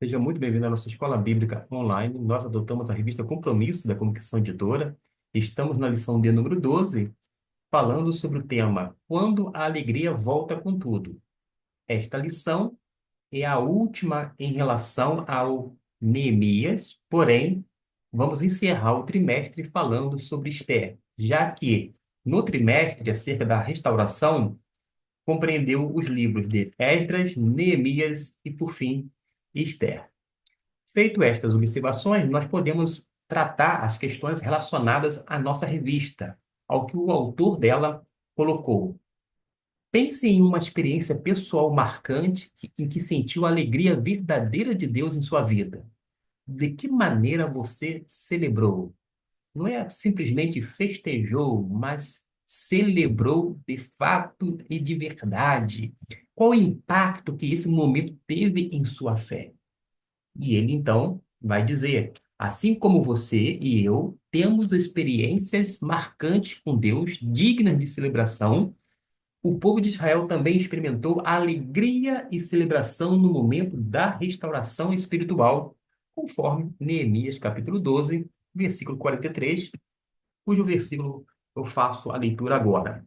Seja muito bem-vindo à nossa Escola Bíblica Online. Nós adotamos a revista Compromisso da Comunicação Editora. Estamos na lição de número 12, falando sobre o tema Quando a Alegria Volta com Tudo. Esta lição é a última em relação ao Neemias, porém, vamos encerrar o trimestre falando sobre Esther, já que no trimestre, acerca da restauração, compreendeu os livros de Esdras, Neemias e, por fim, Esther. Feito estas observações, nós podemos tratar as questões relacionadas à nossa revista, ao que o autor dela colocou. Pense em uma experiência pessoal marcante em que sentiu a alegria verdadeira de Deus em sua vida. De que maneira você celebrou? Não é simplesmente festejou, mas celebrou de fato e de verdade. Qual o impacto que esse momento teve em sua fé? E ele então vai dizer: assim como você e eu temos experiências marcantes com Deus, dignas de celebração, o povo de Israel também experimentou alegria e celebração no momento da restauração espiritual, conforme Neemias capítulo 12, versículo 43, cujo versículo eu faço a leitura agora.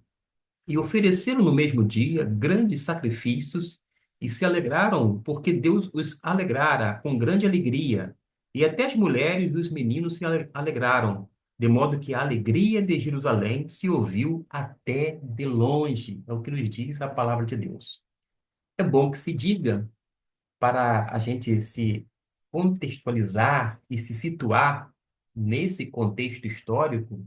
E ofereceram no mesmo dia grandes sacrifícios e se alegraram, porque Deus os alegrara com grande alegria. E até as mulheres e os meninos se alegraram, de modo que a alegria de Jerusalém se ouviu até de longe. É o que nos diz a palavra de Deus. É bom que se diga, para a gente se contextualizar e se situar nesse contexto histórico,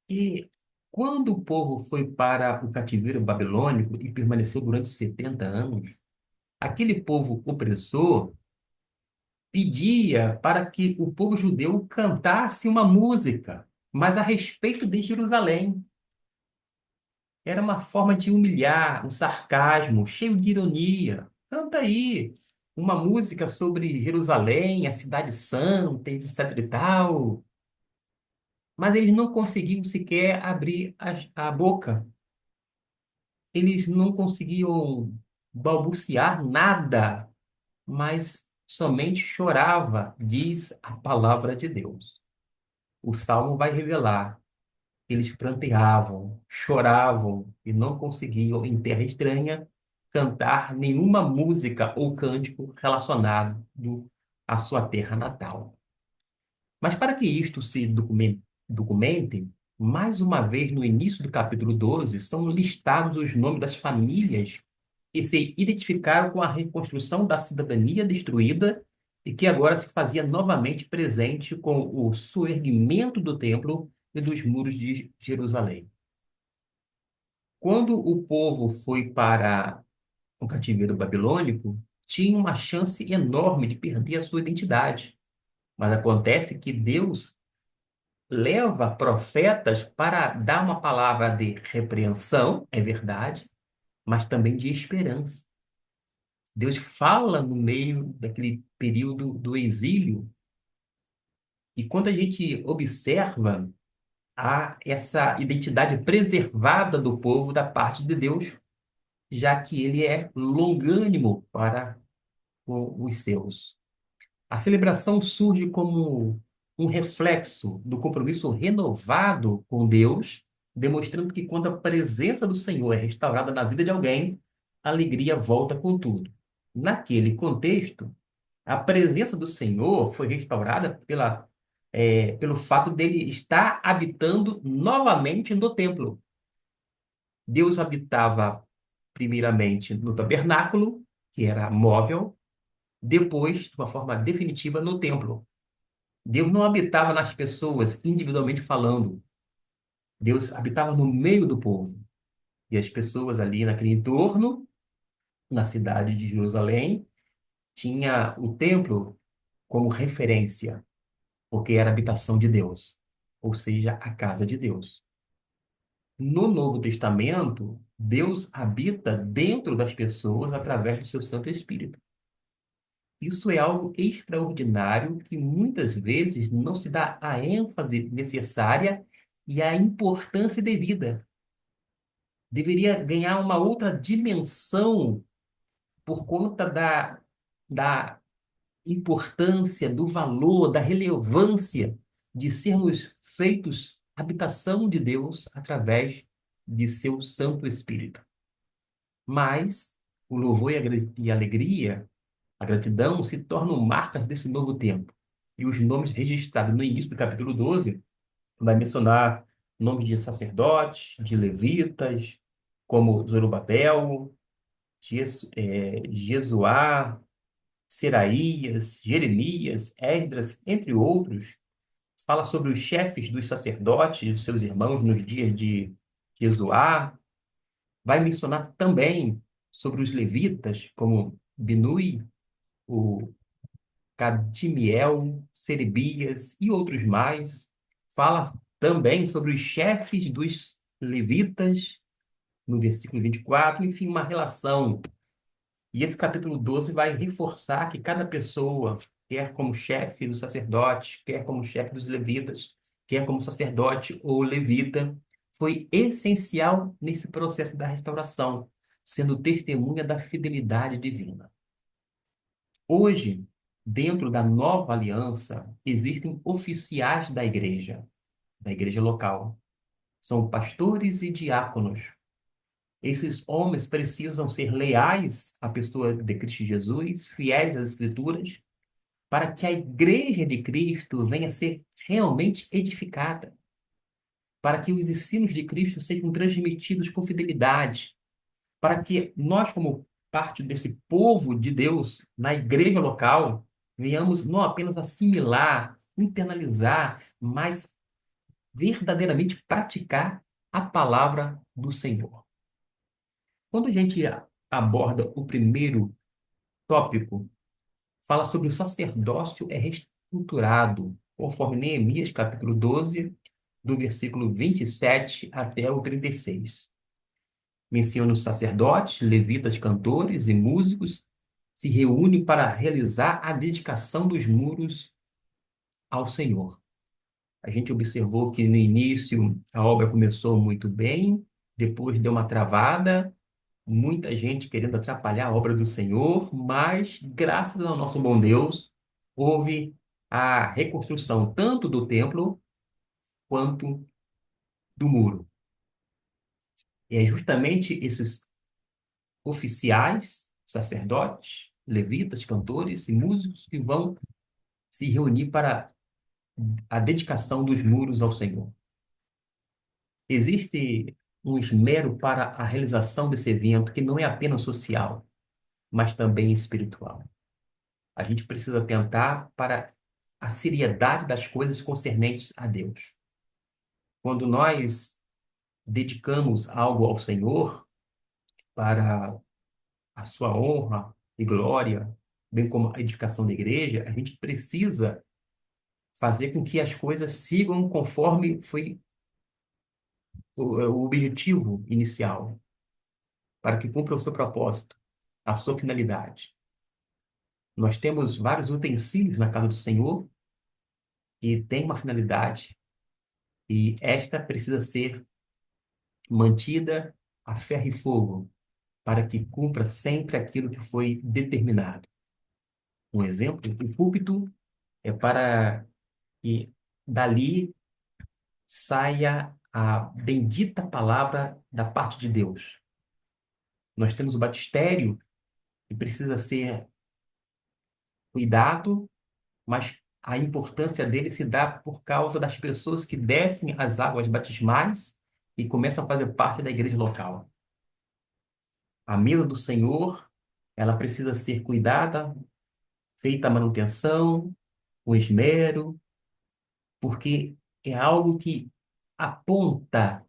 que quando o povo foi para o cativeiro babilônico e permaneceu durante 70 anos, aquele povo opressor pedia para que o povo judeu cantasse uma música, mas a respeito de Jerusalém. Era uma forma de humilhar, um sarcasmo, cheio de ironia. Canta aí uma música sobre Jerusalém, a cidade santa, etc e tal. Mas eles não conseguiam sequer abrir a boca. Eles não conseguiam balbuciar nada, mas somente chorava, diz a palavra de Deus. O Salmo vai revelar que eles pranteavam, choravam e não conseguiam, em terra estranha, cantar nenhuma música ou cântico relacionado à sua terra natal. Mas para que isto se documente, mais uma vez no início do capítulo 12, são listados os nomes das famílias que se identificaram com a reconstrução da cidadania destruída e que agora se fazia novamente presente com o soerguimento do templo e dos muros de Jerusalém. Quando o povo foi para o cativeiro babilônico, tinha uma chance enorme de perder a sua identidade. Mas acontece que Deus leva profetas para dar uma palavra de repreensão, é verdade, mas também de esperança. Deus fala no meio daquele período do exílio, e quando a gente observa essa identidade preservada do povo da parte de Deus, já que ele é longânimo para os seus. A celebração surge como um reflexo do compromisso renovado com Deus, demonstrando que quando a presença do Senhor é restaurada na vida de alguém, a alegria volta com tudo. Naquele contexto, a presença do Senhor foi restaurada pelo fato dele estar habitando novamente no templo. Deus habitava primeiramente no tabernáculo, que era móvel, depois, de uma forma definitiva, no templo. Deus não habitava nas pessoas individualmente falando. Deus habitava no meio do povo. E as pessoas ali naquele entorno, na cidade de Jerusalém, tinha o templo como referência, porque era a habitação de Deus, ou seja, a casa de Deus. No Novo Testamento, Deus habita dentro das pessoas através do seu Santo Espírito. Isso é algo extraordinário que muitas vezes não se dá a ênfase necessária e a importância devida. Deveria ganhar uma outra dimensão por conta da importância, do valor, da relevância de sermos feitos habitação de Deus através de seu Santo Espírito. Mas o louvor e a alegria, a gratidão, se tornam marcas desse novo tempo. E os nomes registrados no início do capítulo 12 vai mencionar nomes de sacerdotes, de levitas, como Zorobabel, Jesuá, Seraías, Jeremias, Esdras, entre outros. Fala sobre os chefes dos sacerdotes e seus irmãos nos dias de Jesuá. Vai mencionar também sobre os levitas, como Binui, o Cadmiel, Serebias e outros mais. Fala também sobre os chefes dos levitas, no versículo 24. Enfim, uma relação. E esse capítulo 12 vai reforçar que cada pessoa, quer como chefe dos sacerdotes, quer como chefe dos levitas, quer como sacerdote ou levita, foi essencial nesse processo da restauração, sendo testemunha da fidelidade divina. Hoje, dentro da nova aliança, existem oficiais da igreja local. São pastores e diáconos. Esses homens precisam ser leais à pessoa de Cristo Jesus, fiéis às Escrituras, para que a igreja de Cristo venha a ser realmente edificada, para que os ensinos de Cristo sejam transmitidos com fidelidade, para que nós, como parte desse povo de Deus, na igreja local, venhamos não apenas assimilar, internalizar, mas verdadeiramente praticar a palavra do Senhor. Quando a gente aborda o primeiro tópico, fala sobre o sacerdócio é reestruturado, conforme Neemias, capítulo 12, do versículo 27 até o 36. Menciona os sacerdotes, levitas, cantores e músicos se reúnem para realizar a dedicação dos muros ao Senhor. A gente observou que no início a obra começou muito bem, depois deu uma travada, muita gente querendo atrapalhar a obra do Senhor, mas graças ao nosso bom Deus, houve a reconstrução tanto do templo quanto do muro. E é justamente esses oficiais, sacerdotes, levitas, cantores e músicos que vão se reunir para a dedicação dos muros ao Senhor. Existe um esmero para a realização desse evento que não é apenas social, mas também espiritual. A gente precisa atentar para a seriedade das coisas concernentes a Deus. Quando nós dedicamos algo ao Senhor para a sua honra e glória, bem como a edificação da igreja, a gente precisa fazer com que as coisas sigam conforme foi o objetivo inicial, para que cumpra o seu propósito, a sua finalidade. Nós temos vários utensílios na casa do Senhor que têm uma finalidade e esta precisa ser mantida a ferro e fogo para que cumpra sempre aquilo que foi determinado. Um exemplo, o púlpito é para que dali saia a bendita palavra da parte de Deus. Nós temos o batistério, que precisa ser cuidado, mas a importância dele se dá por causa das pessoas que descem as águas batismais e começam a fazer parte da igreja local. A mesa do Senhor, ela precisa ser cuidada, feita a manutenção, com esmero, porque é algo que aponta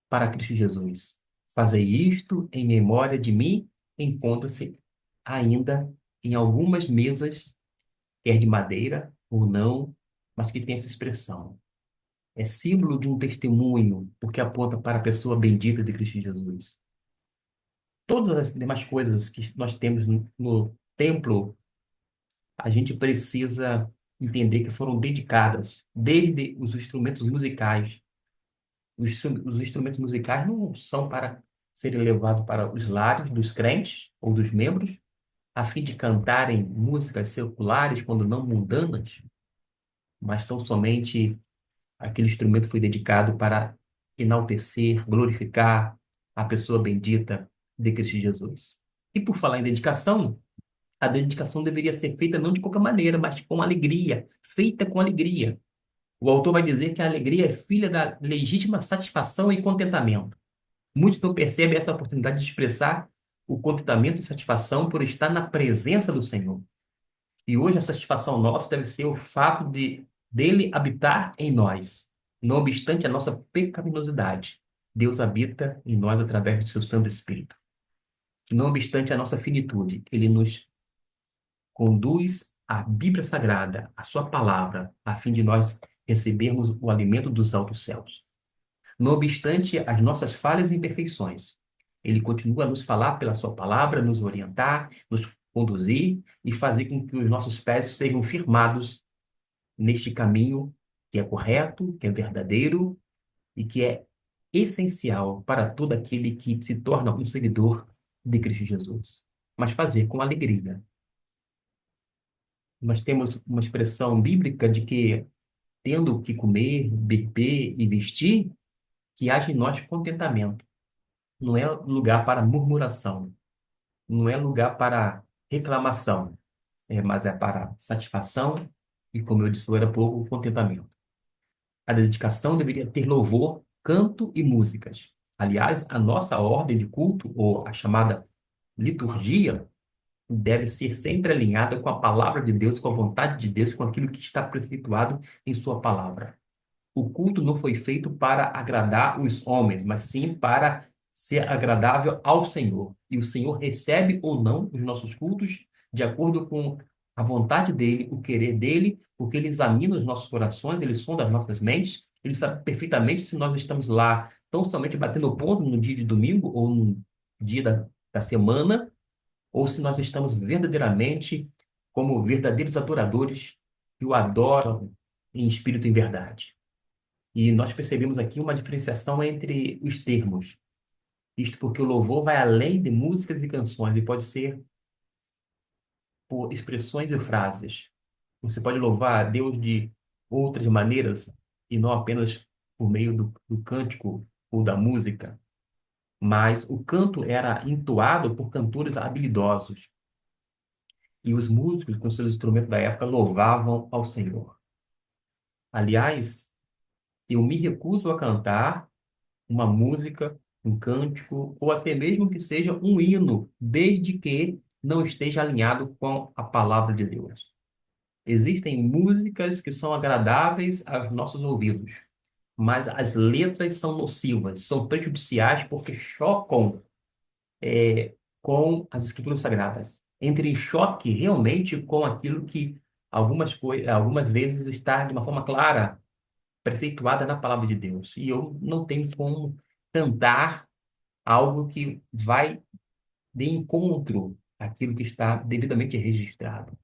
para Cristo Jesus. Fazei isto em memória de mim, encontra-se ainda em algumas mesas, quer de madeira ou não, mas que tem essa expressão. É símbolo de um testemunho, porque aponta para a pessoa bendita de Cristo Jesus. Todas as demais coisas que nós temos no templo, a gente precisa entender que foram dedicadas, desde os instrumentos musicais. Os instrumentos musicais não são para serem levados para os lares dos crentes ou dos membros, a fim de cantarem músicas seculares quando não mundanas, mas tão somente aquele instrumento foi dedicado para enaltecer, glorificar a pessoa bendita de Cristo Jesus. E por falar em dedicação, a dedicação deveria ser feita não de qualquer maneira, mas com alegria, feita com alegria. O autor vai dizer que a alegria é filha da legítima satisfação e contentamento. Muitos não percebem essa oportunidade de expressar o contentamento e satisfação por estar na presença do Senhor. E hoje a satisfação nossa deve ser o fato de dele habitar em nós. Não obstante a nossa pecaminosidade, Deus habita em nós através do seu Santo Espírito. Não obstante a nossa finitude, ele nos conduz à Bíblia Sagrada, a sua palavra, a fim de nós recebermos o alimento dos altos céus. Não obstante as nossas falhas e imperfeições, ele continua a nos falar pela sua palavra, nos orientar, nos conduzir e fazer com que os nossos pés sejam firmados neste caminho que é correto, que é verdadeiro e que é essencial para todo aquele que se torna um seguidor de Cristo Jesus. Mas fazer com alegria. Nós temos uma expressão bíblica de que, tendo o que comer, beber e vestir, que haja em nós contentamento. Não é lugar para murmuração, não é lugar para reclamação, mas é para satisfação e, como eu disse agora há pouco, contentamento. A dedicação deveria ter louvor, canto e músicas. Aliás, a nossa ordem de culto, ou a chamada liturgia, deve ser sempre alinhada com a palavra de Deus, com a vontade de Deus, com aquilo que está preceituado em sua palavra. O culto não foi feito para agradar os homens, mas sim para ser agradável ao Senhor. E o Senhor recebe ou não os nossos cultos de acordo com a vontade dele, o querer dele, porque ele examina os nossos corações, ele sonda as nossas mentes, ele sabe perfeitamente se nós estamos lá tão somente batendo ponto no dia de domingo ou no dia da semana, ou se nós estamos verdadeiramente como verdadeiros adoradores que o adoram em espírito e em verdade. E nós percebemos aqui uma diferenciação entre os termos. Isto porque o louvor vai além de músicas e canções e pode ser por expressões e frases. Você pode louvar a Deus de outras maneiras e não apenas por meio do cântico ou da música. Mas o canto era entoado por cantores habilidosos e os músicos, com seus instrumentos da época, louvavam ao Senhor. Aliás, eu me recuso a cantar uma música, um cântico, ou até mesmo que seja um hino, desde que não esteja alinhado com a palavra de Deus. Existem músicas que são agradáveis aos nossos ouvidos, mas as letras são nocivas, são prejudiciais porque chocam com as escrituras sagradas. Entre em choque realmente com aquilo que algumas vezes está de uma forma clara preceituada na palavra de Deus. E eu não tenho como cantar algo que vai de encontro àquilo que está devidamente registrado.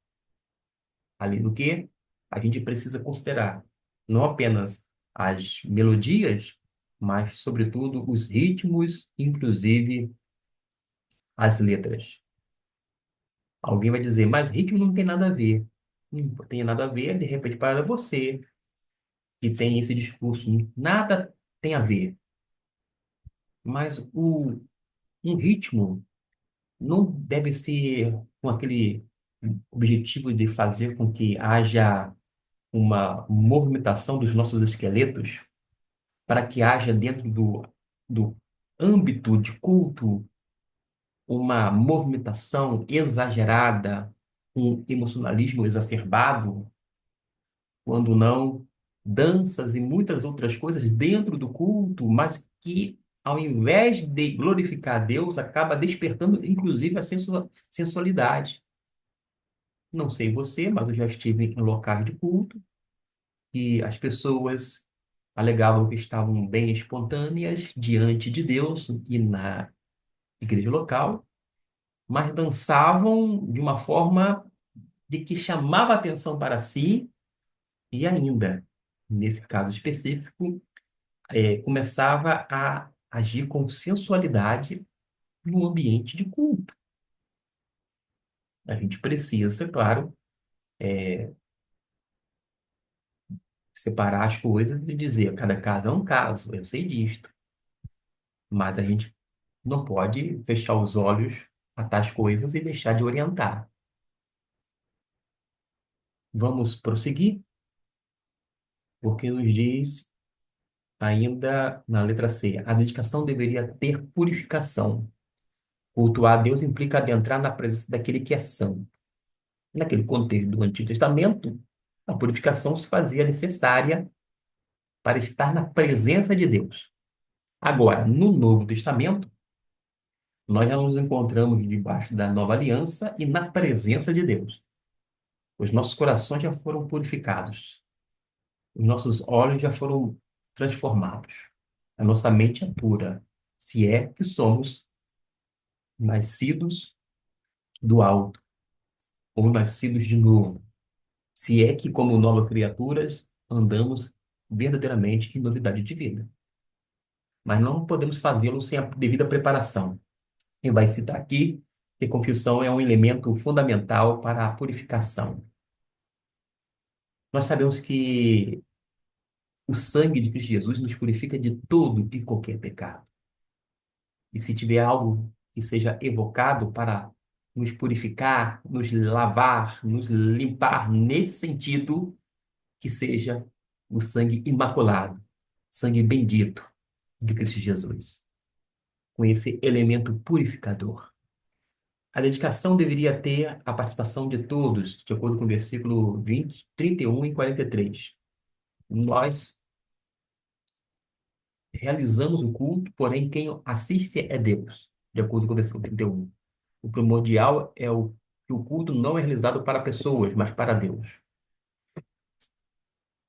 Além do que, a gente precisa considerar não apenas as melodias, mas, sobretudo, os ritmos, inclusive as letras. Alguém vai dizer, mas ritmo não tem nada a ver. Não tem nada a ver, de repente, para você que tem esse discurso. Nada tem a ver. Mas um ritmo não deve ser com aquele objetivo de fazer com que haja uma movimentação dos nossos esqueletos para que haja dentro do âmbito de culto uma movimentação exagerada, um emocionalismo exacerbado, quando não danças e muitas outras coisas dentro do culto, mas que ao invés de glorificar a Deus, acaba despertando inclusive a sensualidade. Não sei você, mas eu já estive em locais de culto e as pessoas alegavam que estavam bem espontâneas diante de Deus e na igreja local, mas dançavam de uma forma de que chamava atenção para si e ainda, nesse caso específico, começava a agir com sensualidade no ambiente de culto. A gente precisa, claro, separar as coisas e dizer, cada caso é um caso, eu sei disto, mas a gente não pode fechar os olhos a tais coisas e deixar de orientar. Vamos prosseguir, porque nos diz ainda na letra C, a dedicação deveria ter purificação. Cultuar a Deus implica adentrar na presença daquele que é santo. Naquele contexto do Antigo Testamento, a purificação se fazia necessária para estar na presença de Deus. Agora, no Novo Testamento, nós já nos encontramos debaixo da nova aliança e na presença de Deus. Os nossos corações já foram purificados, os nossos olhos já foram transformados, a nossa mente é pura, se é que somos nascidos do alto ou nascidos de novo, se é que, como novas criaturas, andamos verdadeiramente em novidade de vida. Mas não podemos fazê-lo sem a devida preparação. E vai citar aqui que confissão é um elemento fundamental para a purificação. Nós sabemos que o sangue de Cristo Jesus nos purifica de todo e qualquer pecado. E se tiver algo que seja evocado para nos purificar, nos lavar, nos limpar nesse sentido, que seja o sangue imaculado, sangue bendito de Cristo Jesus, com esse elemento purificador. A dedicação deveria ter a participação de todos, de acordo com o versículo 20, 31 e 43. Nós realizamos o culto, porém quem assiste é Deus, de acordo com o versículo 31. O primordial é que o culto não é realizado para pessoas, mas para Deus.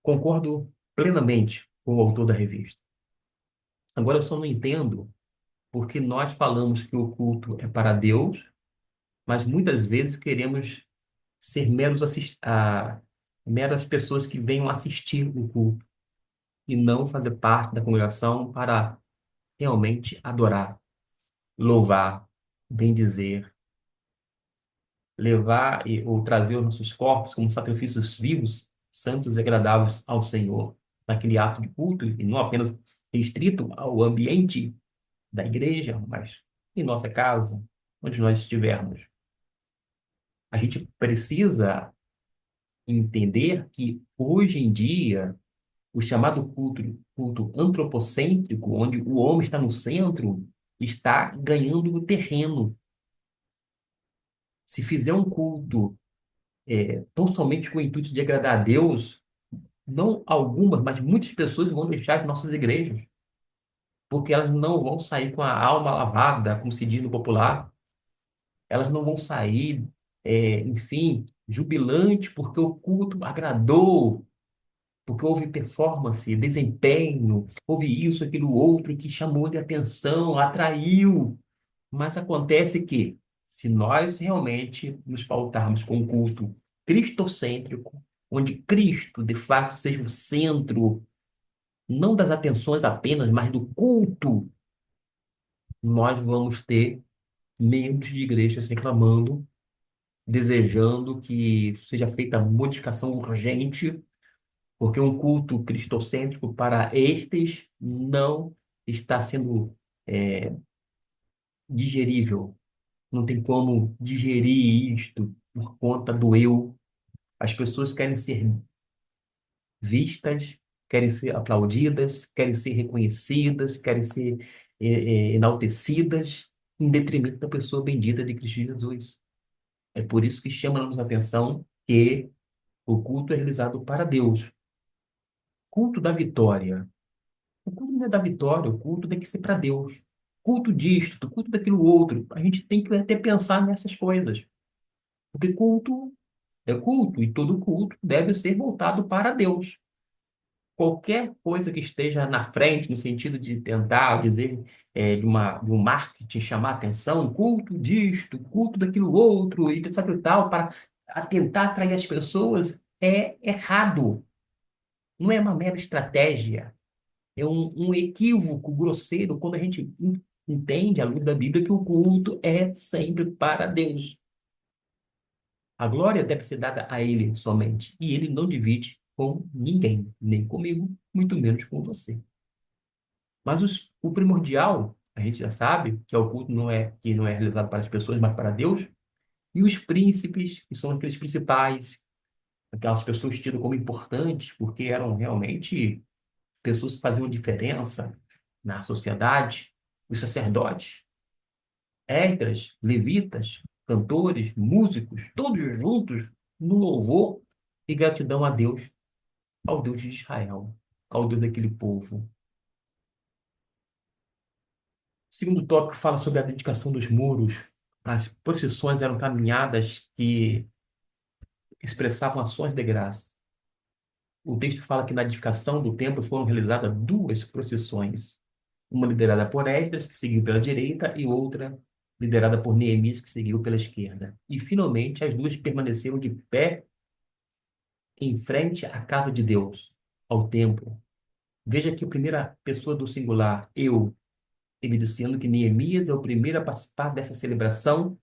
Concordo plenamente com o autor da revista. Agora, eu só não entendo porque nós falamos que o culto é para Deus, mas muitas vezes queremos ser meras pessoas que venham assistir o culto e não fazer parte da congregação para realmente adorar, louvar, bendizer, levar ou trazer os nossos corpos como sacrifícios vivos, santos e agradáveis ao Senhor, naquele ato de culto, e não apenas restrito ao ambiente da igreja, mas em nossa casa, onde nós estivermos. A gente precisa entender que hoje em dia o chamado culto antropocêntrico, onde o homem está no centro, está ganhando terreno. Se fizer um culto tão somente com o intuito de agradar a Deus, não algumas, mas muitas pessoas vão deixar as nossas igrejas, porque elas não vão sair com a alma lavada, como se diz no popular, elas não vão sair, enfim, jubilantes porque o culto agradou, porque houve performance, desempenho, houve isso, aquilo, outro que chamou de atenção, atraiu. Mas acontece que, se nós realmente nos pautarmos com um culto cristocêntrico, onde Cristo, de fato, seja o centro, não das atenções apenas, mas do culto, nós vamos ter membros de igrejas reclamando, desejando que seja feita modificação urgente, porque um culto cristocêntrico para estes não está sendo digerível. Não tem como digerir isto por conta do eu. As pessoas querem ser vistas, querem ser aplaudidas, querem ser reconhecidas, querem ser enaltecidas, em detrimento da pessoa bendita de Cristo Jesus. É por isso que chama-nos a atenção que o culto é realizado para Deus. Culto da vitória. O culto não é da vitória, o culto tem que ser para Deus. Culto disto, culto daquilo outro. A gente tem que até pensar nessas coisas. Porque culto é culto e todo culto deve ser voltado para Deus. Qualquer coisa que esteja na frente, no sentido de tentar dizer de um marketing chamar atenção, culto disto, culto daquilo outro, e sabe e tal, para tentar atrair as pessoas, é errado. Não é uma mera estratégia. É um equívoco grosseiro quando a gente entende, à luz da Bíblia, que o culto é sempre para Deus. A glória deve ser dada a Ele somente. E Ele não divide com ninguém, nem comigo, muito menos com você. Mas o primordial, a gente já sabe que é o culto que não é realizado para as pessoas, mas para Deus. E os príncipes, que são aqueles principais, aquelas pessoas tidas como importantes, porque eram realmente pessoas que faziam diferença na sociedade, os sacerdotes, Esdras, levitas, cantores, músicos, todos juntos no louvor e gratidão a Deus, ao Deus de Israel, ao Deus daquele povo. O segundo tópico fala sobre a dedicação dos muros. As procissões eram caminhadas que expressavam ações de graça. O texto fala que na edificação do templo foram realizadas duas procissões, uma liderada por Esdras, que seguiu pela direita, e outra liderada por Neemias, que seguiu pela esquerda. E, finalmente, as duas permaneceram de pé em frente à casa de Deus, ao templo. Veja que a primeira pessoa do singular, eu, ele dizendo que Neemias é o primeiro a participar dessa celebração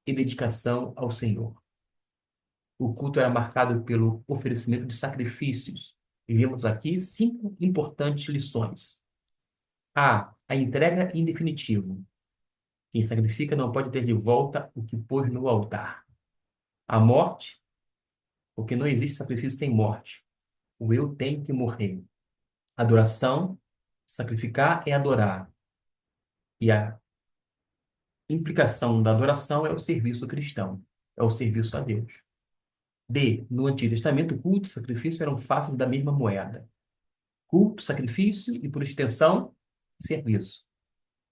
e dedicação ao Senhor. O culto era marcado pelo oferecimento de sacrifícios. E vemos aqui 5 importantes lições. A entrega em definitivo. Quem sacrifica não pode ter de volta o que pôs no altar. A morte, porque não existe sacrifício sem morte. O eu tem que morrer. Adoração, sacrificar é adorar. E a implicação da adoração é o serviço cristão, é o serviço a Deus. No Antigo Testamento, culto e sacrifício eram faces da mesma moeda. Culto, sacrifício e, por extensão, serviço.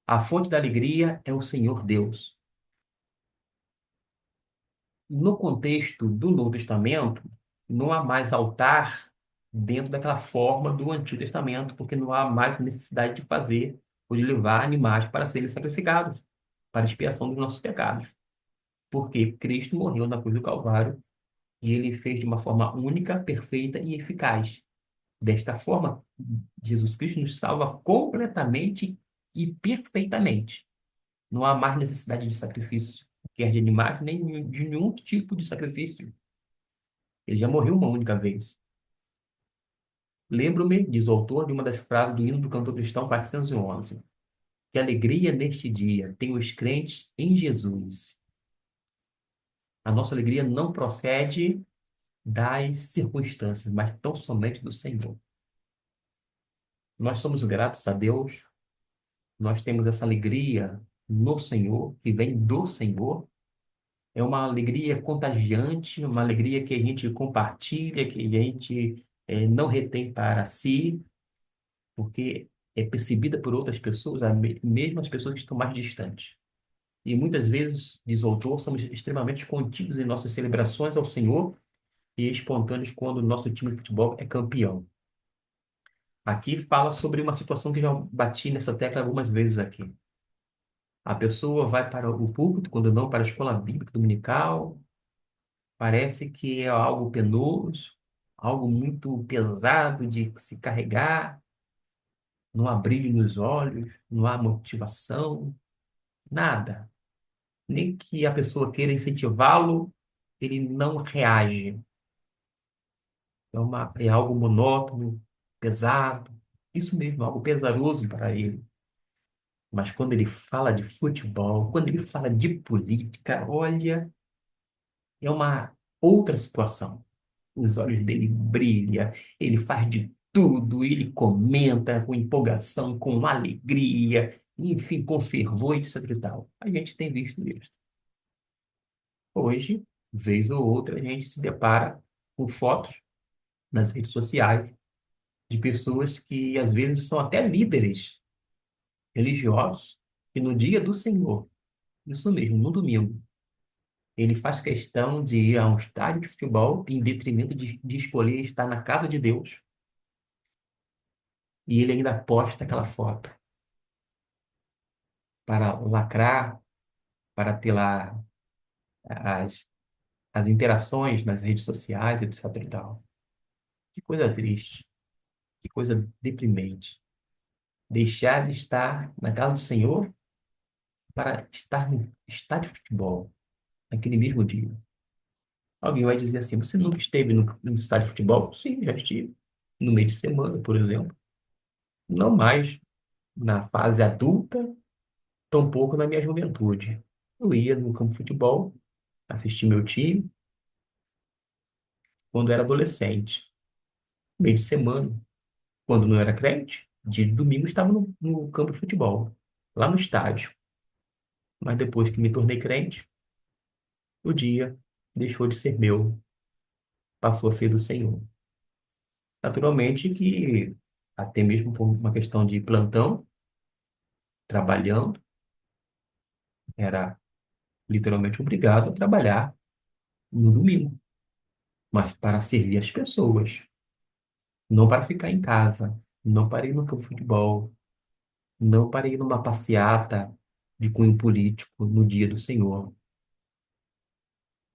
A fonte da alegria é o Senhor Deus. No contexto do Novo Testamento, não há mais altar dentro daquela forma do Antigo Testamento, porque não há mais necessidade de fazer ou de levar animais para serem sacrificados, para expiação dos nossos pecados. Porque Cristo morreu na cruz do Calvário e ele fez de uma forma única, perfeita e eficaz. Desta forma, Jesus Cristo nos salva completamente e perfeitamente. Não há mais necessidade de sacrifício, quer de animais, nem de nenhum tipo de sacrifício. Ele já morreu uma única vez. Lembro-me, diz o autor, de uma das frases do hino do cantor cristão 411. Que alegria neste dia tem os crentes em Jesus. A nossa alegria não procede das circunstâncias, mas tão somente do Senhor. Nós somos gratos a Deus, nós temos essa alegria no Senhor, que vem do Senhor. É uma alegria contagiante, uma alegria que a gente compartilha, que a gente não retém para si, porque é percebida por outras pessoas, mesmo as pessoas que estão mais distantes. E muitas vezes, diz o autor, somos extremamente contidos em nossas celebrações ao Senhor e espontâneos quando o nosso time de futebol é campeão. Aqui fala sobre uma situação que já bati nessa tecla algumas vezes aqui. A pessoa vai para o púlpito, quando não para a escola bíblica dominical, parece que é algo penoso, algo muito pesado de se carregar, não há brilho nos olhos, não há motivação, nada. Nem que a pessoa queira incentivá-lo, ele não reage. É algo monótono, pesado, isso mesmo, algo pesaroso para ele. Mas quando ele fala de futebol, quando ele fala de política, olha, é uma outra situação. Os olhos dele brilham, ele faz de tudo, ele comenta com empolgação, com alegria, enfim, com fervor, etc e tal. A gente tem visto isso. Hoje, vez ou outra, a gente se depara com fotos nas redes sociais de pessoas que às vezes são até líderes religiosos e no dia do Senhor, isso mesmo, no domingo, ele faz questão de ir a um estádio de futebol em detrimento de escolher estar na casa de Deus e ele ainda posta aquela foto para lacrar, para ter lá as, as interações nas redes sociais, etc. e tal. Que coisa triste, que coisa deprimente. Deixar de estar na casa do Senhor para estar no estádio de futebol naquele mesmo dia. Alguém vai dizer assim: você nunca esteve no estádio de futebol? Sim, já estive. No meio de semana, por exemplo. Não mais na fase adulta, tampouco na minha juventude. Eu ia no campo de futebol, assistir meu time, quando era adolescente. Meio de semana, quando não era crente, dia de domingo eu estava no campo de futebol, lá no estádio. Mas depois que me tornei crente, o dia deixou de ser meu, passou a ser do Senhor. Naturalmente que, até mesmo por uma questão de plantão, trabalhando, era literalmente obrigado a trabalhar no domingo, mas para servir as pessoas, não para ficar em casa, não para ir no campo de futebol, não para ir numa passeata de cunho político no dia do Senhor.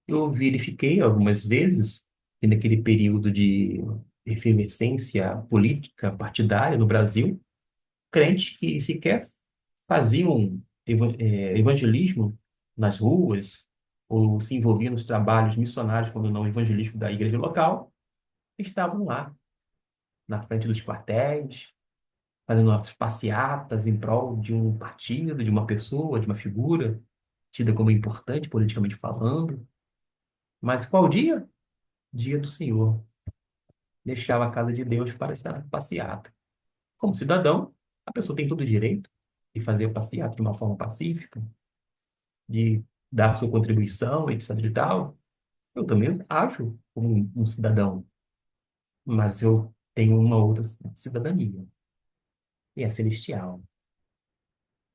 Eu verifiquei algumas vezes que naquele período de efervescência política partidária no Brasil, crentes que sequer faziam evangelismo nas ruas ou se envolviam nos trabalhos missionários, quando não evangelístico da igreja local, estavam lá, na frente dos quartéis, fazendo umas passeatas em prol de um partido, de uma pessoa, de uma figura, tida como importante politicamente falando. Mas qual dia? Dia do Senhor. Deixava a casa de Deus para estar na passeata. Como cidadão, a pessoa tem todo o direito de fazer a passeata de uma forma pacífica, de dar sua contribuição, etc e tal. Eu também acho como um cidadão, mas eu tenho uma outra cidadania, e é celestial.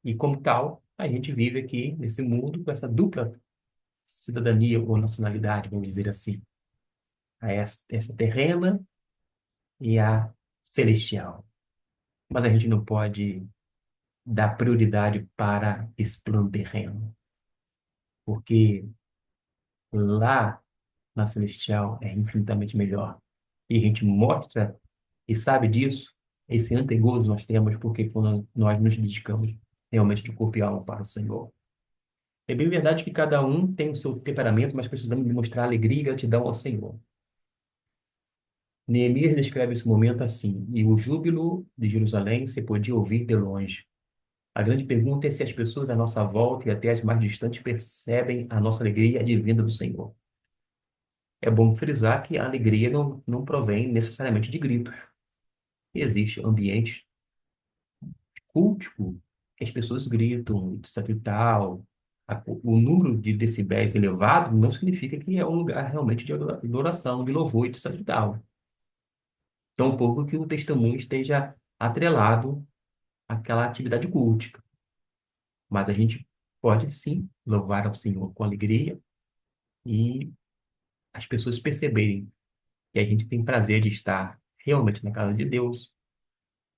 E como tal, a gente vive aqui nesse mundo com essa dupla cidadania ou nacionalidade, vamos dizer assim. Essa terrena e a celestial. Mas a gente não pode dar prioridade para esse plano terreno, porque lá na celestial é infinitamente melhor. E a gente mostra e sabe disso, esse antegozo nós temos porque quando nós nos dedicamos realmente de corpo e alma para o Senhor. É bem verdade que cada um tem o seu temperamento, mas precisamos demonstrar alegria e gratidão ao Senhor. Neemias descreve esse momento assim: e o júbilo de Jerusalém se podia ouvir de longe. A grande pergunta é se as pessoas à nossa volta e até as mais distantes percebem a nossa alegria advinda do Senhor. É bom frisar que a alegria não provém necessariamente de gritos. Existe ambientes culto que as pessoas gritam, etc e tal. O número de decibéis elevado não significa que é um lugar realmente de adoração, de louvor, etc e tal. Tampouco que o testemunho esteja atrelado àquela atividade cultica. Mas a gente pode sim louvar ao Senhor com alegria e as pessoas perceberem que a gente tem prazer de estar realmente na casa de Deus,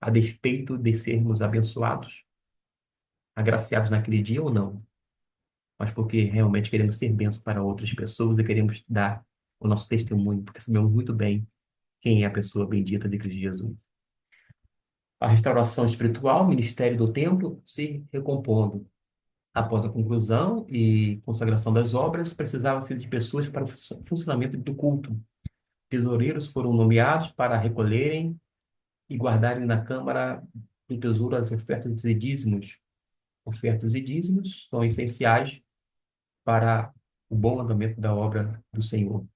a despeito de sermos abençoados, agraciados naquele dia ou não, mas porque realmente queremos ser bênção para outras pessoas e queremos dar o nosso testemunho, porque sabemos muito bem quem é a pessoa bendita de Cristo Jesus. A restauração espiritual, o ministério do templo, se recompondo. Após a conclusão e consagração das obras, precisava-se de pessoas para o funcionamento do culto. Tesoureiros foram nomeados para recolherem e guardarem na Câmara do Tesouro as ofertas e dízimos. Ofertas e dízimos são essenciais para o bom andamento da obra do Senhor.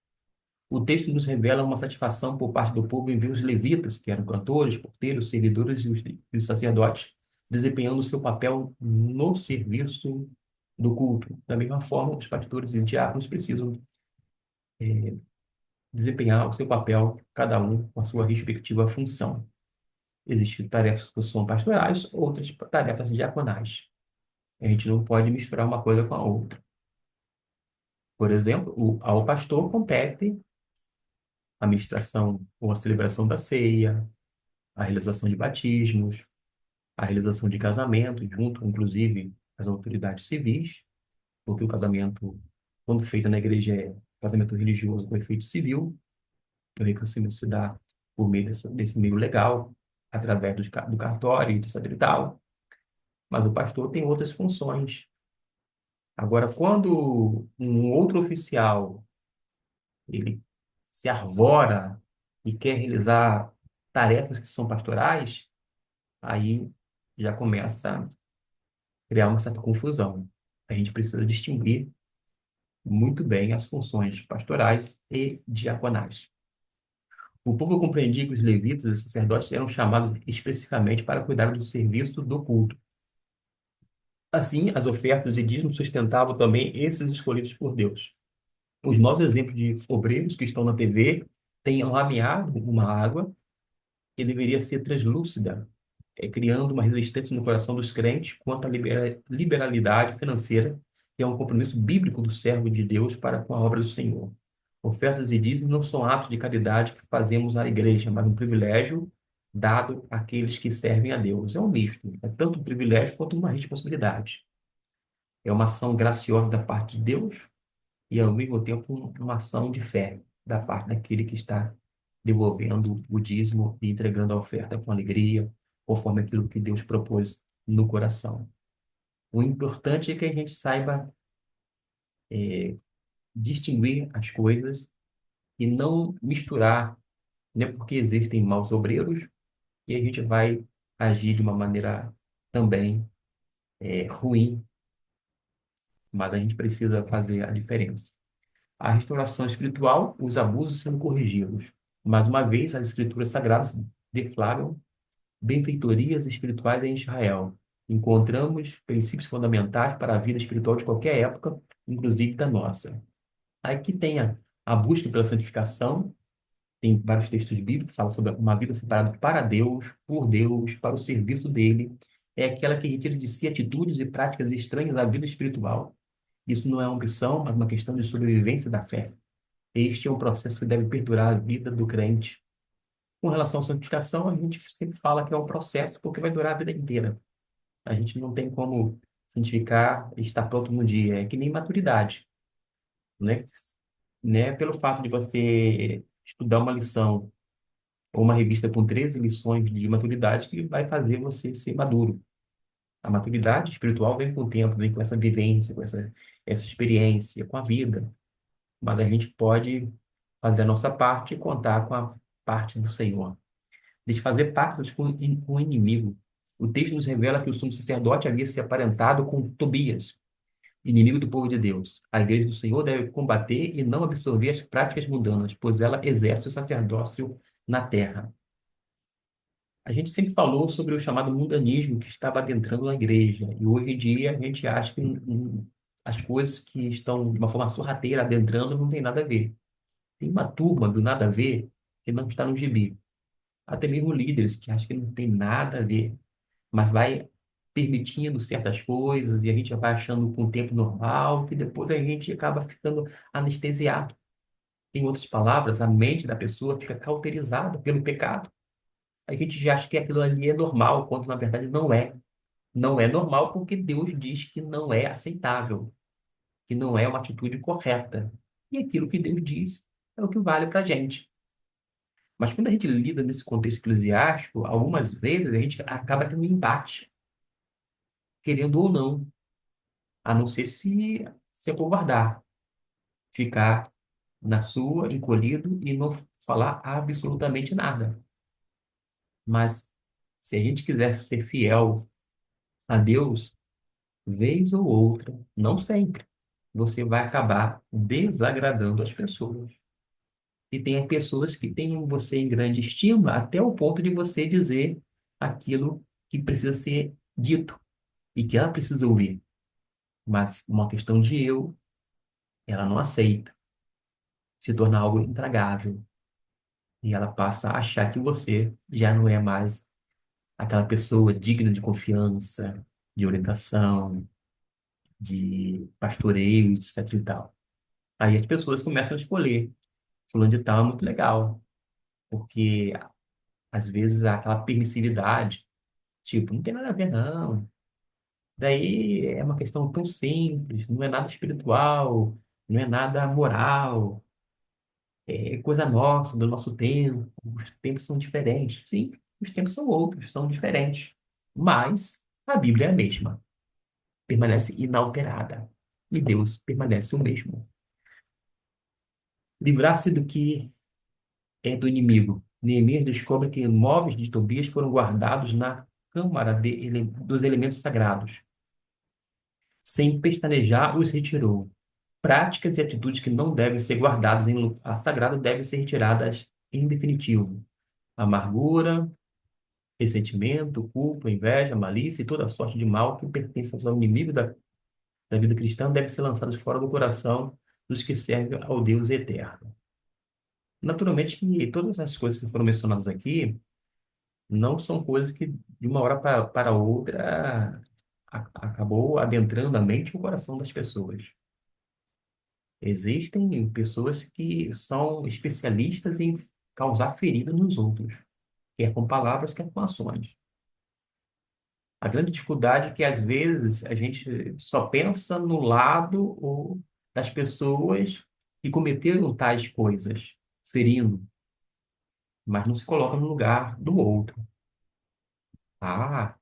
O texto nos revela uma satisfação por parte do povo em ver os levitas, que eram cantores, porteiros, servidores e os sacerdotes, desempenhando o seu papel no serviço do culto. Da mesma forma, os pastores e os diáconos precisam desempenhar o seu papel, cada um com a sua respectiva função. Existem tarefas que são pastorais, outras tarefas diaconais. A gente não pode misturar uma coisa com a outra. Por exemplo, ao pastor compete a ministração ou a celebração da ceia, a realização de batismos, a realização de casamento, junto, inclusive, às autoridades civis, porque o casamento, quando feito na igreja, é casamento religioso com efeito civil, o reconhecimento se dá por meio desse meio legal, através do cartório, etc e tal, mas o pastor tem outras funções. Agora, quando um outro oficial ele se arvora e quer realizar tarefas que são pastorais, aí já começa a criar uma certa confusão. A gente precisa distinguir muito bem as funções pastorais e diaconais. O povo compreendia que os levitas e sacerdotes eram chamados especificamente para cuidar do serviço do culto. Assim, as ofertas e dízimos sustentavam também esses escolhidos por Deus. Os novos exemplos de obreiros que estão na TV têm lameado uma água que deveria ser translúcida, criando uma resistência no coração dos crentes quanto à liberalidade financeira, que é um compromisso bíblico do servo de Deus para com a obra do Senhor. Ofertas e dízimos não são atos de caridade que fazemos à igreja, mas um privilégio dado àqueles que servem a Deus. É um misto, é tanto um privilégio quanto uma responsabilidade. É uma ação graciosa da parte de Deus e, ao mesmo tempo, uma ação de fé da parte daquele que está devolvendo o dízimo e entregando a oferta com alegria, conforme aquilo que Deus propôs no coração. O importante é que a gente saiba distinguir as coisas e não misturar, né? Porque existem maus obreiros e a gente vai agir de uma maneira também ruim, mas a gente precisa fazer a diferença. A restauração espiritual, os abusos sendo corrigidos. Mais uma vez, as escrituras sagradas deflagram benfeitorias espirituais em Israel. Encontramos princípios fundamentais para a vida espiritual de qualquer época, inclusive da nossa. Aqui tem a busca pela santificação, tem vários textos bíblicos que falam sobre uma vida separada para Deus, por Deus, para o serviço dele. É aquela que retira de si atitudes e práticas estranhas à vida espiritual. Isso não é uma opção, mas uma questão de sobrevivência da fé. Este é um processo que deve perdurar a vida do crente. Com relação à santificação, a gente sempre fala que é um processo porque vai durar a vida inteira. A gente não tem como santificar e estar pronto no dia. É que nem maturidade, né? Né? Pelo fato de você estudar uma lição ou uma revista com 13 lições de maturidade que vai fazer você ser maduro. A maturidade espiritual vem com o tempo, vem com essa vivência, com essa experiência, com a vida. Mas a gente pode fazer a nossa parte e contar com a parte do Senhor. Desfazer pactos com o inimigo. O texto nos revela que o sumo sacerdote havia se aparentado com Tobias, inimigo do povo de Deus. A igreja do Senhor deve combater e não absorver as práticas mundanas, pois ela exerce o sacerdócio na terra. A gente sempre falou sobre o chamado mundanismo que estava adentrando na igreja, e hoje em dia a gente acha que as coisas que estão de uma forma sorrateira adentrando não tem nada a ver. Tem uma turma do nada a ver que não está no gibi. Até mesmo líderes que acham que não tem nada a ver, mas vai permitindo certas coisas e a gente vai achando com o tempo normal, que depois a gente acaba ficando anestesiado. Em outras palavras, a mente da pessoa fica cauterizada pelo pecado. A gente já acha que aquilo ali é normal, quando na verdade não é. Não é normal porque Deus diz que não é aceitável, que não é uma atitude correta. E aquilo que Deus diz é o que vale para a gente. Mas quando a gente lida nesse contexto eclesiástico, algumas vezes a gente acaba tendo um embate, querendo ou não, a não ser se acovardar, ficar na sua, encolhido e não falar absolutamente nada. Mas se a gente quiser ser fiel a Deus, vez ou outra, não sempre, você vai acabar desagradando as pessoas. E tem pessoas que têm você em grande estima até o ponto de você dizer aquilo que precisa ser dito e que ela precisa ouvir. Mas uma questão de eu, ela não aceita, se torna algo intragável. E ela passa a achar que você já não é mais aquela pessoa digna de confiança, de orientação, de pastoreio, etc e tal. Aí as pessoas começam a escolher. Fulano de tal é muito legal, porque às vezes há aquela permissividade, tipo, não tem nada a ver, não. Daí é uma questão tão simples, não é nada espiritual, não é nada moral, é coisa nossa, do nosso tempo. Os tempos são diferentes. Sim, os tempos são outros, são diferentes. Mas a Bíblia é a mesma, permanece inalterada. E Deus permanece o mesmo. livrar-se do que é do inimigo. Neemias descobre que móveis de Tobias foram guardados na câmara dos elementos sagrados. Sem pestanejar, os retirou. Práticas e atitudes que não devem ser guardadas em lugar sagrado devem ser retiradas em definitivo. Amargura, ressentimento, culpa, inveja, malícia e toda sorte de mal que pertencem ao inimigo da vida cristã devem ser lançados fora do coração dos que servem ao Deus eterno. Naturalmente que todas as coisas que foram mencionadas aqui não são coisas que de uma hora para outra acabou adentrando a mente e o coração das pessoas. Existem pessoas que são especialistas em causar ferida nos outros, quer com palavras, quer com ações. A grande dificuldade é que, às vezes, a gente só pensa no lado das pessoas que cometeram tais coisas, ferindo, mas não se coloca no lugar do outro. Ah,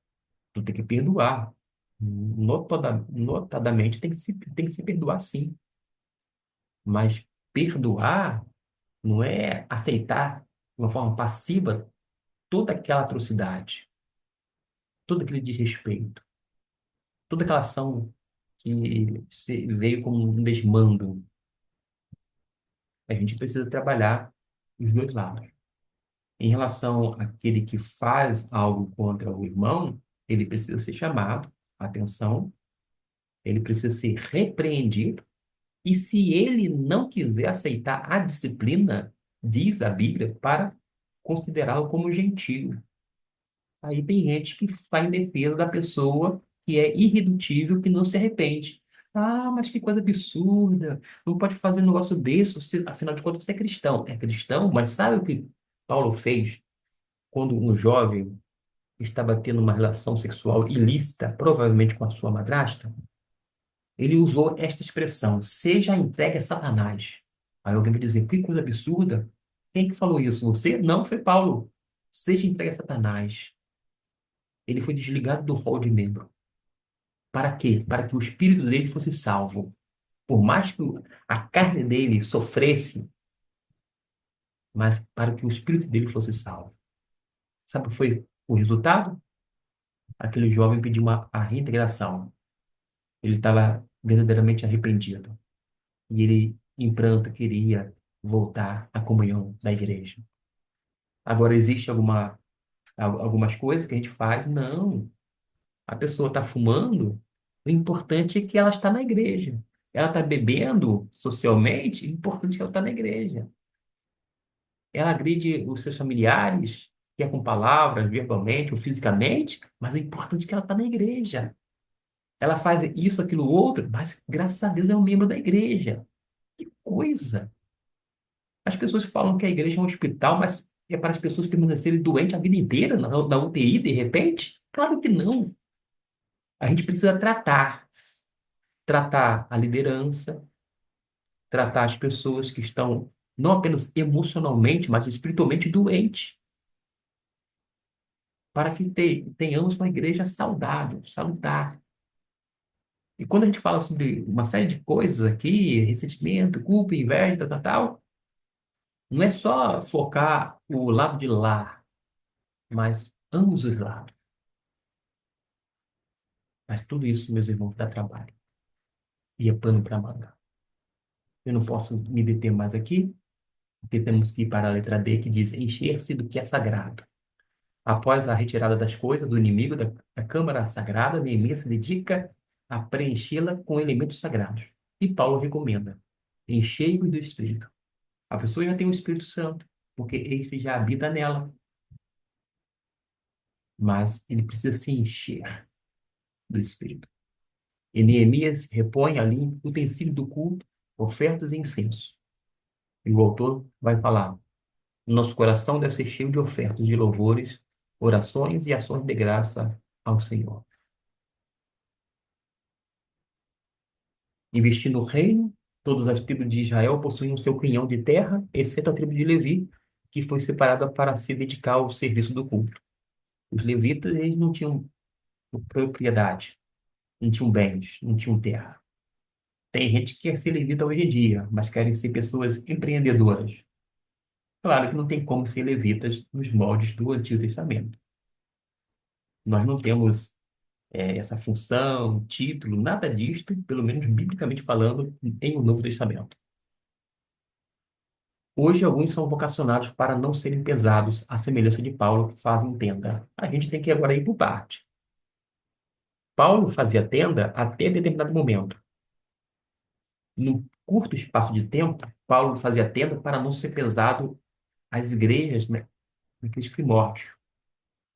tu tem que perdoar. Notadamente tem que se perdoar, sim. Mas perdoar não é aceitar de uma forma passiva toda aquela atrocidade, todo aquele desrespeito, toda aquela ação que veio como um desmando. A gente precisa trabalhar os dois lados. Em relação àquele que faz algo contra o irmão, ele precisa ser chamado a atenção, ele precisa ser repreendido, e se ele não quiser aceitar a disciplina, diz a Bíblia, para considerá-lo como gentio. Aí tem gente que vai em defesa da pessoa que é irredutível, que não se arrepende. Ah, mas que coisa absurda! Não pode fazer um negócio desse, afinal de contas você é cristão. É cristão, mas sabe o que Paulo fez quando um jovem estava tendo uma relação sexual ilícita, provavelmente com a sua madrasta? Ele usou esta expressão: seja entregue a Satanás. Aí alguém vai dizer: que coisa absurda! Quem que falou isso? Você? Não, foi Paulo. Seja entregue a Satanás. Ele foi desligado do rol de membro. Para quê? Para que o espírito dele fosse salvo. Por mais que a carne dele sofresse, mas para que o espírito dele fosse salvo. Sabe o que foi o resultado? Aquele jovem pediu a reintegração. Ele estava verdadeiramente arrependido. E ele, em pranto, queria voltar à comunhão da igreja. Agora, existe algumas coisas que a gente faz? Não. A pessoa está fumando, o importante é que ela está na igreja. Ela está bebendo socialmente, o importante é que ela está na igreja. Ela agride os seus familiares, quer com palavras, verbalmente ou fisicamente, mas o importante é que ela está na igreja. Ela faz isso, aquilo, outro, mas graças a Deus é um membro da igreja. Que coisa! As pessoas falam que a igreja é um hospital, mas é para as pessoas permanecerem doentes a vida inteira, na UTI, de repente? Claro que não. A gente precisa tratar a liderança, tratar as pessoas que estão não apenas emocionalmente, mas espiritualmente doentes, para que tenhamos uma igreja saudável, salutar. E quando a gente fala sobre uma série de coisas aqui, ressentimento, culpa, inveja, tal, tal, tal, não é só focar o lado de lá, mas ambos os lados. Mas tudo isso, meus irmãos, dá trabalho. E é pano para manga. Eu não posso me deter mais aqui, porque temos que ir para a letra D, que diz encher-se do que é sagrado. Após a retirada das coisas do inimigo da câmara sagrada, Neemias se dedica a preenchê-la com elementos sagrados. E Paulo recomenda: enchei-vos do Espírito. A pessoa já tem o Espírito Santo, porque esse já habita nela, mas ele precisa se encher do Espírito. E Neemias repõe ali utensílio do culto, ofertas e incenso. E o autor vai falar: nosso coração deve ser cheio de ofertas, de louvores, orações e ações de graça ao Senhor. Investir no reino, todas as tribos de Israel possuíam seu quinhão de terra, exceto a tribo de Levi, que foi separada para se dedicar ao serviço do culto. Os levitas, eles não tinham propriedade, não tinham bens, não tinham terra. Tem gente que quer ser levita hoje em dia, mas querem ser pessoas empreendedoras. Claro que não tem como ser levitas nos moldes do Antigo Testamento. Nós não temos essa função, título, nada disto, pelo menos biblicamente falando, em o Novo Testamento. Hoje, alguns são vocacionados para não serem pesados, à semelhança de Paulo, que fazem tenda. A gente tem que agora ir por parte. Paulo fazia tenda até determinado momento. No curto espaço de tempo, Paulo fazia tenda para não ser pesado às igrejas, né, naqueles primórdios.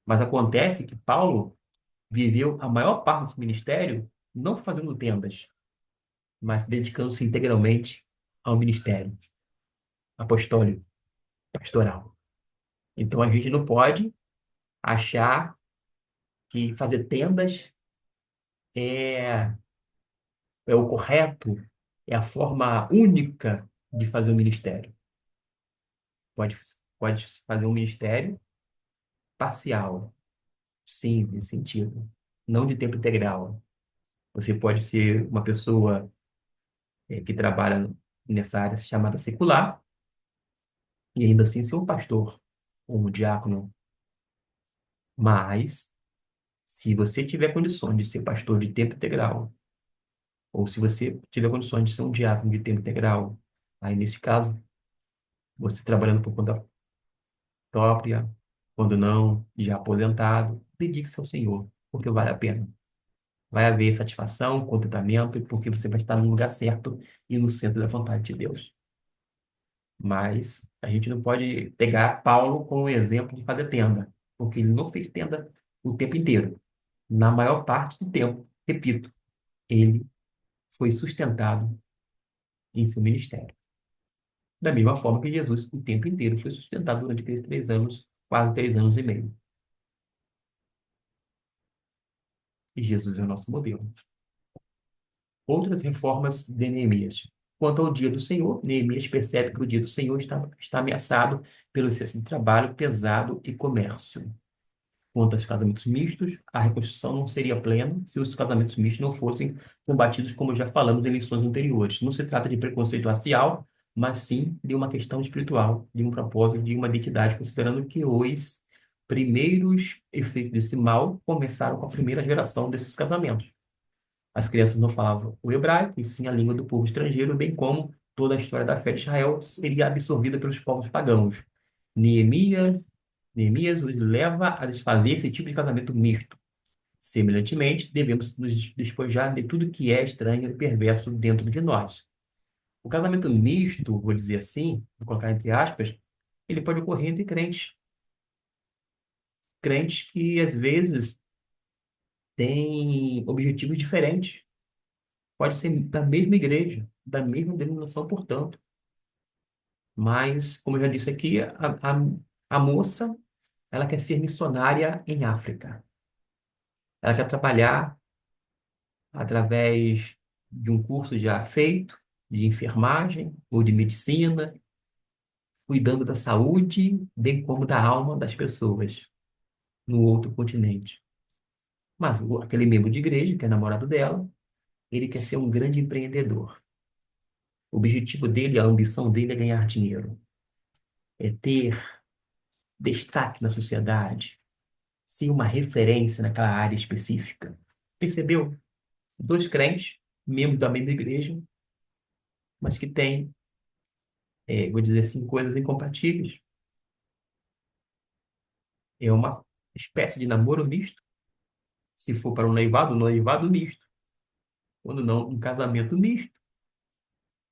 Mas acontece que Paulo viveu a maior parte do seu ministério não fazendo tendas, mas dedicando-se integralmente ao ministério apostólico, pastoral. Então a gente não pode achar que fazer tendas é, é o correto, é a forma única de fazer o ministério. Pode, pode fazer um ministério parcial, sim, nesse sentido, não de tempo integral. Você pode ser uma pessoa que trabalha nessa área chamada secular e ainda assim ser um pastor ou um diácono. Mas, se você tiver condições de ser pastor de tempo integral, ou se você tiver condições de ser um diácono de tempo integral, aí nesse caso, você trabalhando por conta própria, quando não, já aposentado, dedique-se ao Senhor, porque vale a pena. Vai haver satisfação, contentamento, porque você vai estar no lugar certo e no centro da vontade de Deus. Mas a gente não pode pegar Paulo como exemplo de fazer tenda, porque ele não fez tenda o tempo inteiro. Na maior parte do tempo, repito, ele foi sustentado em seu ministério. Da mesma forma que Jesus, o tempo inteiro, foi sustentado durante aqueles 3 anos, quase 3 anos e meio. E Jesus é o nosso modelo. Outras reformas de Neemias. Quanto ao dia do Senhor, Neemias percebe que o dia do Senhor está ameaçado pelo excesso de trabalho pesado e comércio. Quanto aos casamentos mistos, a reconstrução não seria plena se os casamentos mistos não fossem combatidos, como já falamos em lições anteriores. Não se trata de preconceito racial, mas sim de uma questão espiritual, de um propósito, de uma identidade, considerando que os primeiros efeitos desse mal começaram com a primeira geração desses casamentos. As crianças não falavam o hebraico, e sim a língua do povo estrangeiro, bem como toda a história da fé de Israel seria absorvida pelos povos pagãos. Neemias, Neemias os leva a desfazer esse tipo de casamento misto. Semelhantemente, devemos nos despojar de tudo que é estranho e perverso dentro de nós. O casamento misto, vou dizer assim, vou colocar entre aspas, ele pode ocorrer entre crentes. Crentes que, às vezes, têm objetivos diferentes. Pode ser da mesma igreja, da mesma denominação, portanto. Mas, como eu já disse aqui, a moça, ela quer ser missionária em África. Ela quer trabalhar através de um curso já feito, de enfermagem ou de medicina, cuidando da saúde, bem como da alma das pessoas no outro continente. Mas aquele membro de igreja, que é namorado dela, ele quer ser um grande empreendedor. O objetivo dele, a ambição dele é ganhar dinheiro, é ter destaque na sociedade, ser uma referência naquela área específica. Percebeu? Dois crentes, membros da mesma igreja, mas que têm, vou dizer assim, coisas incompatíveis. É uma espécie de namoro misto. Se for para um noivado misto. Quando não, um casamento misto.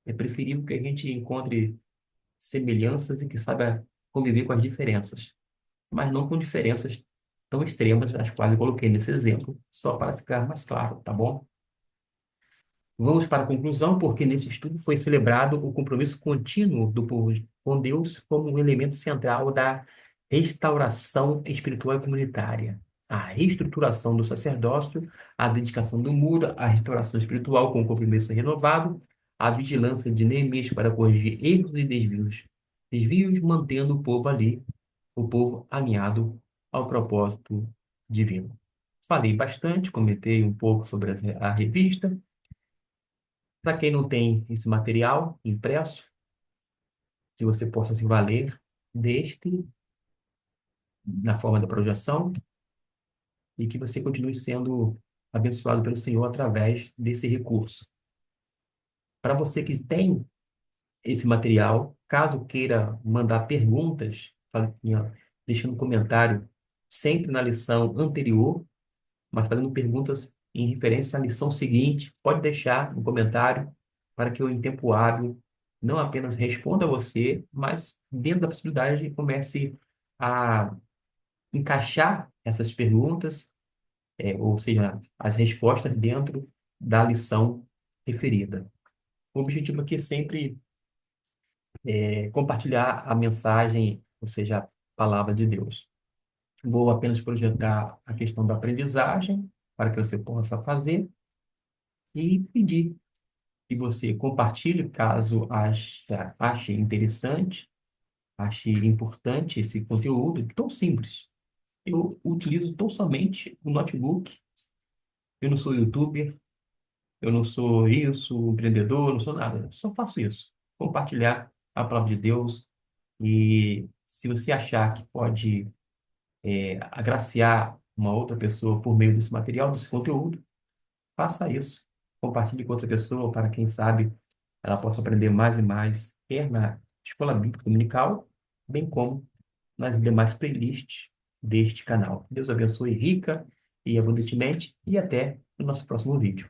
É preferível que a gente encontre semelhanças e que saiba conviver com as diferenças, mas não com diferenças tão extremas, as quais eu coloquei nesse exemplo, só para ficar mais claro, tá bom? Vamos para a conclusão, porque nesse estudo foi celebrado o compromisso contínuo do povo com Deus como um elemento central da restauração espiritual e comunitária. A reestruturação do sacerdócio, a dedicação do muro, a restauração espiritual com o compromisso renovado, a vigilância de Neemias para corrigir erros e desvios, mantendo o povo ali, o povo alinhado ao propósito divino. Falei bastante, comentei um pouco sobre a revista. Para quem não tem esse material impresso, que você possa se valer deste na forma da projeção e que você continue sendo abençoado pelo Senhor através desse recurso. Para você que tem esse material, caso queira mandar perguntas, deixando um comentário sempre na lição anterior, mas fazendo perguntas em referência à lição seguinte, pode deixar um comentário para que eu, em tempo hábil, não apenas responda a você, mas, dentro da possibilidade, comece a encaixar essas perguntas, ou seja, as respostas dentro da lição referida. O objetivo aqui é sempre compartilhar a mensagem, ou seja, a palavra de Deus. Vou apenas projetar a questão da aprendizagem para que você possa fazer e pedir que você compartilhe caso ache interessante, ache importante esse conteúdo tão simples. Eu utilizo tão somente o notebook. Eu não sou youtuber, eu não sou isso, empreendedor, eu não sou nada. Eu só faço isso. Compartilhar a palavra de Deus. E se você achar que pode agraciar uma outra pessoa por meio desse material, desse conteúdo, faça isso. Compartilhe com outra pessoa para, quem sabe, ela possa aprender mais e mais, quer na Escola Bíblica Dominical, bem como nas demais playlists deste canal. Deus abençoe rica e abundantemente e até o nosso próximo vídeo.